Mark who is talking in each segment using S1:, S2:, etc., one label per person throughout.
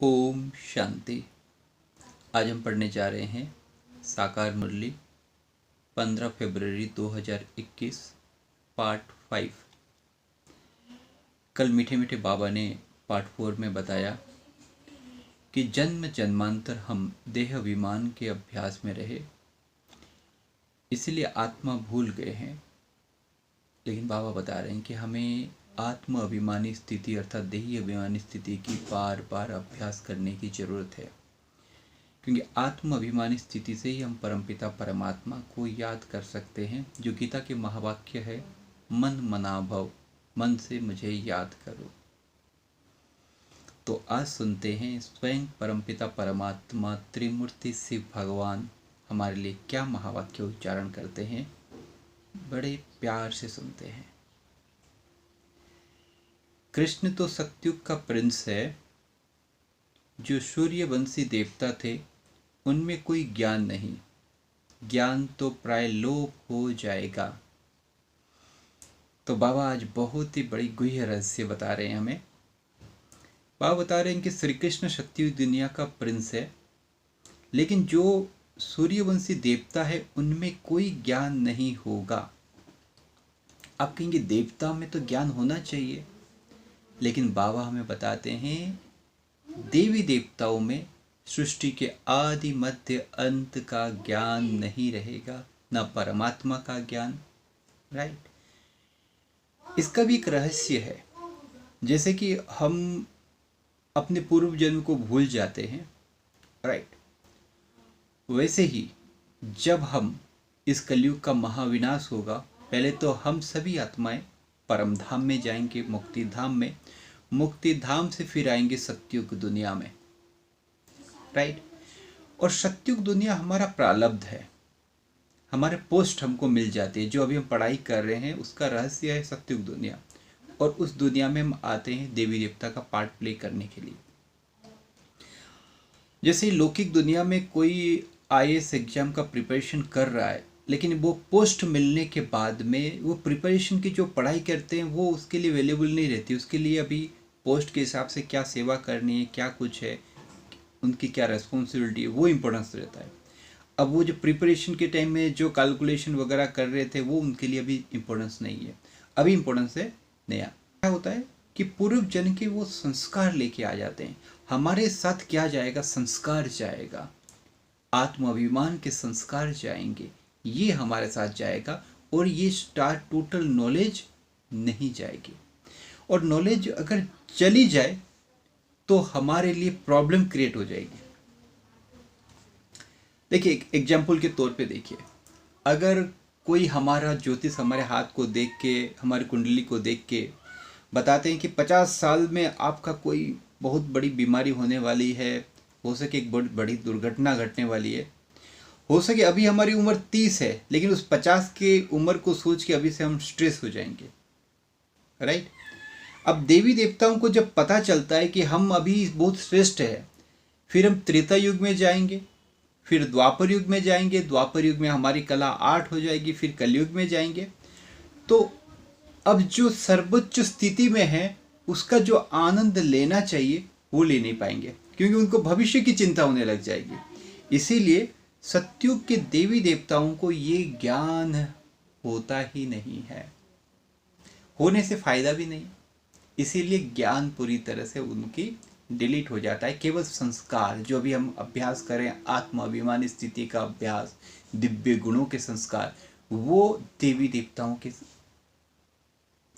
S1: ओम शांति। आज हम पढ़ने जा रहे हैं साकार मुरली 15 फरवरी 2021 पार्ट 5। कल मीठे मीठे बाबा ने पार्ट 4 में बताया कि जन्म जन्मांतर हम देह अभिमान के अभ्यास में रहे, इसलिए आत्मा भूल गए हैं। लेकिन बाबा बता रहे हैं कि हमें आत्म अभिमानी स्थिति अर्थात देही अभिमानी स्थिति की बार बार अभ्यास करने की ज़रूरत है, क्योंकि आत्म अभिमानी स्थिति से ही हम परमपिता परमात्मा को याद कर सकते हैं। जो गीता के महावाक्य है, मन मना भव, मन से मुझे याद करो। तो आज सुनते हैं स्वयं परमपिता परमात्मा त्रिमूर्ति शिव भगवान हमारे लिए क्या महावाक्य उच्चारण करते हैं। बड़े प्यार से सुनते हैं। कृष्ण तो सत्युग का प्रिंस है। जो सूर्यवंशी देवता थे उनमें कोई ज्ञान नहीं, ज्ञान तो प्राय लोप हो जाएगा। तो बाबा आज बहुत ही बड़ी गुह्य रहस्य बता रहे हैं हमें। बाबा बता रहे हैं कि श्री कृष्ण सत्युग दुनिया का प्रिंस है, लेकिन जो सूर्यवंशी देवता है उनमें कोई ज्ञान नहीं होगा। आप कहेंगे देवता में तो ज्ञान होना चाहिए, लेकिन बाबा हमें बताते हैं देवी देवताओं में सृष्टि के आदि मध्य अंत का ज्ञान नहीं रहेगा, न परमात्मा का ज्ञान। राइट। इसका भी एक रहस्य है। जैसे कि हम अपने पूर्व जन्म को भूल जाते हैं, राइट, वैसे ही जब हम इस कलयुग का महाविनाश होगा, पहले तो हम सभी आत्माएं परम धाम में जाएंगे, मुक्ति धाम में। मुक्ति धाम से फिर आएंगे सत्युग दुनिया में, राइट। और सत्युग दुनिया हमारा प्रारब्ध है, हमारे पोस्ट हमको मिल जाती है। जो अभी हम पढ़ाई कर रहे हैं उसका रहस्य है सत्युग दुनिया, और उस दुनिया में हम आते हैं देवी देवता का पार्ट प्ले करने के लिए। जैसे लौकिक दुनिया में कोई आईएएस एग्जाम का प्रिपरेशन कर रहा है, लेकिन वो पोस्ट मिलने के बाद में वो प्रिपरेशन की जो पढ़ाई करते हैं वो उसके लिए अवेलेबल नहीं रहती। उसके लिए अभी पोस्ट के हिसाब से क्या सेवा करनी है, क्या कुछ है, उनकी क्या रेस्पॉन्सिबिलिटी है, वो इम्पोर्टेंस रहता है। अब वो जो प्रिपरेशन के टाइम में जो कैलकुलेशन वगैरह कर रहे थे वो उनके लिए अभी इम्पोर्टेंस नहीं है। अभी इम्पोर्टेंस है नया। क्या होता है कि पूर्व जन्म के वो संस्कार लेके आ जाते हैं। हमारे साथ क्या जाएगा? संस्कार जाएगा, आत्माभिमान के संस्कार जाएंगे, ये हमारे साथ जाएगा। और ये स्टार टोटल नॉलेज नहीं जाएगी। और नॉलेज अगर चली जाए तो हमारे लिए प्रॉब्लम क्रिएट हो जाएगी। देखिए, एक एग्जाम्पल के तौर पे देखिए, अगर कोई हमारा ज्योतिष हमारे हाथ को देख के, हमारी कुंडली को देख के बताते हैं कि 50 साल में आपका कोई बहुत बड़ी बीमारी होने वाली है, हो सके एक बहुत बड़ी दुर्घटना घटने वाली है, हो सके अभी हमारी उम्र 30 है, लेकिन उस 50 के उम्र को सोच के अभी से हम स्ट्रेस हो जाएंगे, राइट। अब देवी देवताओं को जब पता चलता है कि हम अभी बहुत श्रेष्ठ है, फिर हम त्रेता युग में जाएंगे, फिर द्वापर युग में जाएंगे, द्वापर युग में हमारी कला 8 हो जाएगी, फिर कलयुग में जाएंगे। तो अब जो सर्वोच्च स्थिति में है उसका जो आनंद लेना चाहिए वो ले नहीं पाएंगे, क्योंकि उनको भविष्य की चिंता होने लग जाएगी। इसीलिए सत्युग के देवी देवताओं को ये ज्ञान होता ही नहीं है, होने से फायदा भी नहीं। इसीलिए ज्ञान पूरी तरह से उनकी डिलीट हो जाता है। केवल संस्कार जो भी हम अभ्यास करें, आत्म अभिमानी स्थिति का अभ्यास, दिव्य गुणों के संस्कार, वो देवी देवताओं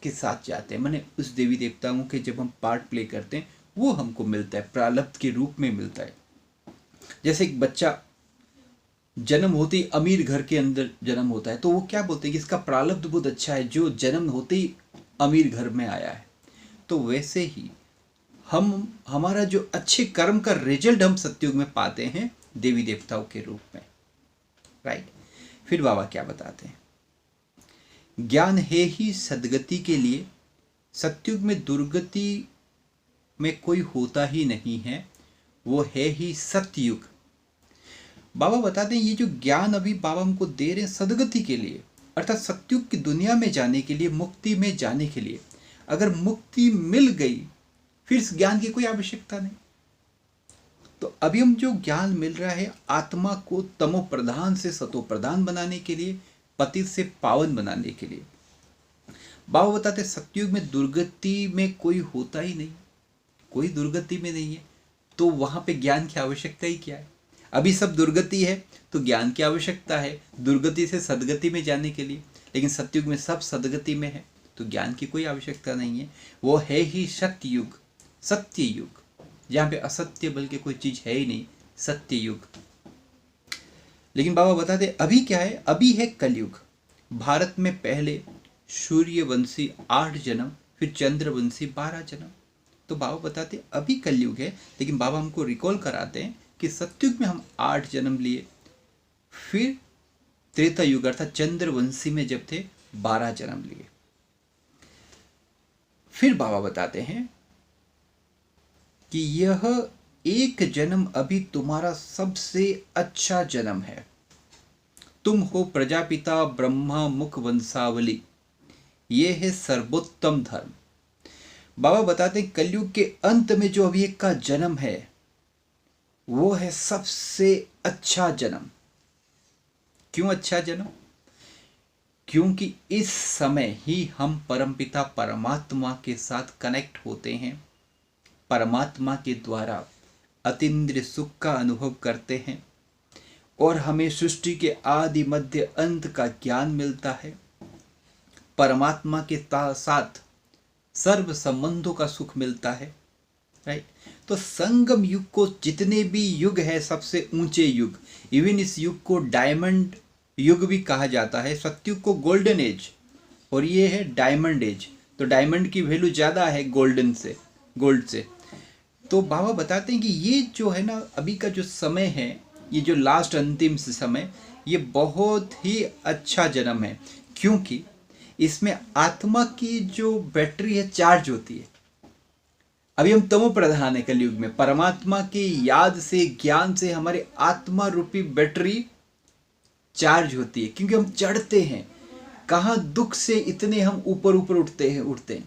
S1: के साथ जाते हैं। माने उस देवी देवताओं के जब हम पार्ट प्ले करते हैं वो हमको मिलता है, प्रारब्ध के रूप में मिलता है। जैसे एक बच्चा जन्म होते ही अमीर घर के अंदर जन्म होता है, तो वो क्या बोलते हैं कि इसका प्रारब्ध बहुत अच्छा है, जो जन्म होते ही अमीर घर में आया है। तो वैसे ही हमारा जो अच्छे कर्म का रिजल्ट हम सत्युग में पाते हैं देवी देवताओं के रूप में, राइट। फिर बाबा क्या बताते हैं? ज्ञान है ही सदगति के लिए, सत्युग में दुर्गति में कोई होता ही नहीं है, वो है ही सतयुग। बाबा बताते हैं ये जो ज्ञान अभी बाबा हमको दे रहे हैं सदगति के लिए, अर्थात सत्युग की दुनिया में जाने के लिए, मुक्ति में जाने के लिए। अगर मुक्ति मिल गई फिर इस ज्ञान की कोई आवश्यकता नहीं। तो अभी हम जो ज्ञान मिल रहा है आत्मा को तमो प्रधान से सतो प्रधान बनाने के लिए, पतित से पावन बनाने के लिए। बाबा बताते सतयुग में दुर्गति में कोई होता ही नहीं, कोई दुर्गति में नहीं है, तो वहां पे ज्ञान की आवश्यकता ही क्या है। अभी सब दुर्गति है तो ज्ञान की आवश्यकता है दुर्गति से सदगति में जाने के लिए, लेकिन सतयुग में सब सदगति में है तो ज्ञान की कोई आवश्यकता नहीं है। वो है ही सत्य युग, सत्य युग, जहाँ पे असत्य बल्कि कोई चीज है ही नहीं, सत्य युग। लेकिन बाबा बताते अभी क्या है, अभी है कलयुग। भारत में पहले सूर्यवंशी 8 जन्म, फिर चंद्रवंशी 12 जन्म। तो बाबा बताते अभी कलयुग है, लेकिन बाबा हमको रिकॉल कराते हैं कि सतयुग में हम 8 जन्म लिए, फिर त्रेता युग अर्थात चंद्रवंशी में जब थे 12 जन्म लिए। फिर बाबा बताते हैं कि यह एक जन्म अभी तुम्हारा सबसे अच्छा जन्म है। तुम हो प्रजापिता ब्रह्मा मुख वंशावली, ये है सर्वोत्तम धर्म। बाबा बताते हैं कलयुग के अंत में जो अभी एक का जन्म है वो है सबसे अच्छा जन्म। क्यों अच्छा जन्म? क्योंकि इस समय ही हम परमपिता परमात्मा के साथ कनेक्ट होते हैं, परमात्मा के द्वारा अतीन्द्रिय सुख का अनुभव करते हैं और हमें सृष्टि के आदि मध्य अंत का ज्ञान मिलता है। परमात्मा के साथ सर्व संबंधों का सुख मिलता है, राइट। तो संगम युग को जितने भी युग है सबसे ऊंचे युग, इवन इस युग को डायमंड युग भी कहा जाता है, सतयुग को गोल्डन एज और ये है डायमंड एज। तो डायमंड की वैल्यू ज़्यादा है गोल्डन से, गोल्ड से। तो बाबा बताते हैं कि ये जो है ना अभी का जो समय है, ये जो लास्ट अंतिम समय, ये बहुत ही अच्छा जन्म है, क्योंकि इसमें आत्मा की जो बैटरी है चार्ज होती है। अभी हम तमो प्रधान है कलयुग में, परमात्मा की याद से ज्ञान से हमारे आत्मा रूपी बैटरी चार्ज होती है, क्योंकि हम चढ़ते हैं कहाँ दुख से इतने हम ऊपर ऊपर उठते हैं।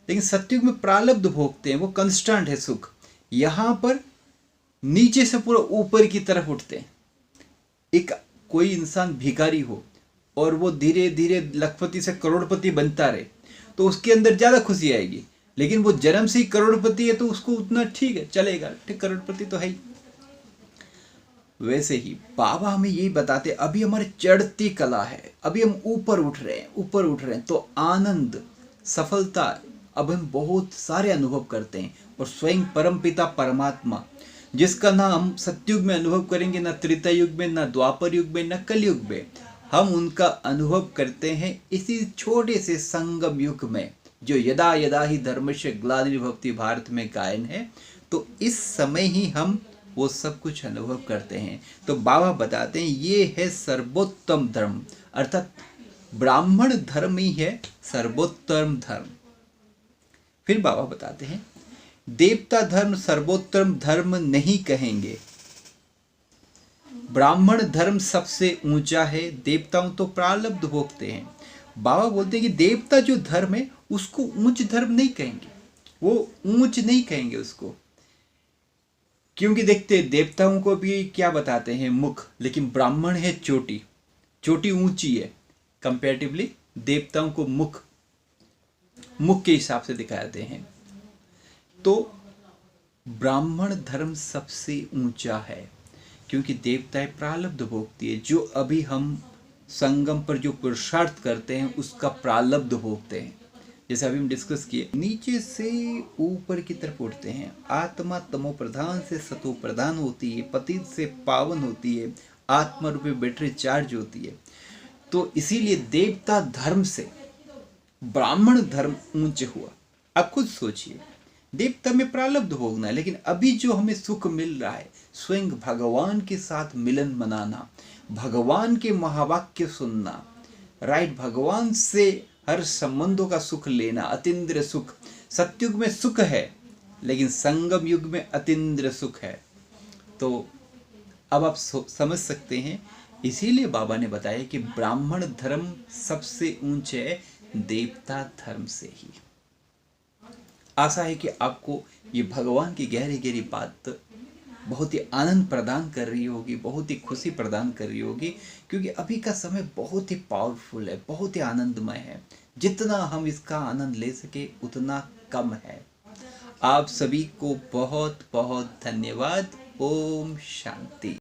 S1: लेकिन सतयुग में प्रारब्ध भोगते हैं, वो कंस्टेंट है सुख। यहां पर नीचे से पूरा ऊपर की तरफ उठते हैं। एक कोई इंसान भिखारी हो और वो धीरे धीरे लखपति से करोड़पति बनता रहे तो उसके अंदर ज्यादा खुशी आएगी, लेकिन वो जन्म से ही करोड़पति है तो उसको उतना ठीक है, चलेगा, ठीक, करोड़पति तो है ही। वैसे ही बाबा हमें यही बताते अभी हमारी चढ़ती कला है, अभी हम ऊपर उठ रहे हैं, ऊपर उठ रहे हैं, तो आनंद सफलता अब हम बहुत सारे अनुभव करते हैं। और स्वयं परमपिता परमात्मा जिसका ना हम सतयुग में अनुभव करेंगे, ना त्रेता युग में, ना द्वापर युग में, ना कलयुग में, हम उनका अनुभव करते हैं इसी छोटे से संगम युग में, जो यदा यदा ही धर्मस्य ग्लानिर्भवति भारत में गायन है। तो इस समय ही हम वो सब कुछ अनुभव करते हैं। तो बाबा बताते हैं ये है सर्वोत्तम धर्म, अर्थात ब्राह्मण धर्म ही है सर्वोत्तम धर्म। फिर बाबा बताते हैं देवता धर्म सर्वोत्तम धर्म नहीं कहेंगे, ब्राह्मण धर्म सबसे ऊंचा है, देवताओं तो प्रारब्ध भोगते हैं। बाबा बोलते हैं कि देवता जो धर्म है उसको ऊंच धर्म नहीं कहेंगे, वो ऊंच नहीं कहेंगे उसको, क्योंकि देखते देवताओं को भी क्या बताते हैं मुख, लेकिन ब्राह्मण है चोटी, चोटी ऊंची है कंपैरेटिवली, देवताओं को मुख के हिसाब से दिखाते हैं। तो ब्राह्मण धर्म सबसे ऊंचा है क्योंकि देवताएं प्रारब्ध भोगती है, जो अभी हम संगम पर जो पुरुषार्थ करते हैं उसका प्रारब्ध भोगते हैं। जैसे अभी हम डिस्कस किए, नीचे से ऊपर की तरफ उठते हैं, आत्मा तमो प्रधान से सतो प्रधान होती है, पतित से पावन होती है, आत्मा रूपी बैटरी चार्ज होती है। तो इसीलिए देवता धर्म से ब्राह्मण धर्म ऊंचे हुआ। अब खुद सोचिए, देवता में प्रारब्ध भोगना है, लेकिन अभी जो हमें सुख मिल रहा है स्वयं भगवान के साथ मिलन मनाना, भगवान के महावाक्य सुनना, राइट, भगवान से हर संबंधों का सुख लेना, अतीन्द्रिय सुख। सतयुग में सुख है लेकिन संगम युग में अतीन्द्रिय सुख है। तो अब आप समझ सकते हैं, इसीलिए बाबा ने बताया कि ब्राह्मण धर्म सबसे ऊंचे है देवता धर्म से ही। आशा है कि आपको ये भगवान की गहरी गहरी बात बहुत ही आनंद प्रदान कर रही होगी, बहुत ही खुशी प्रदान कर रही होगी, क्योंकि अभी का समय बहुत ही पावरफुल है, बहुत ही आनंदमय है। जितना हम इसका आनंद ले सके उतना कम है। आप सभी को बहुत बहुत धन्यवाद। ओम शांति।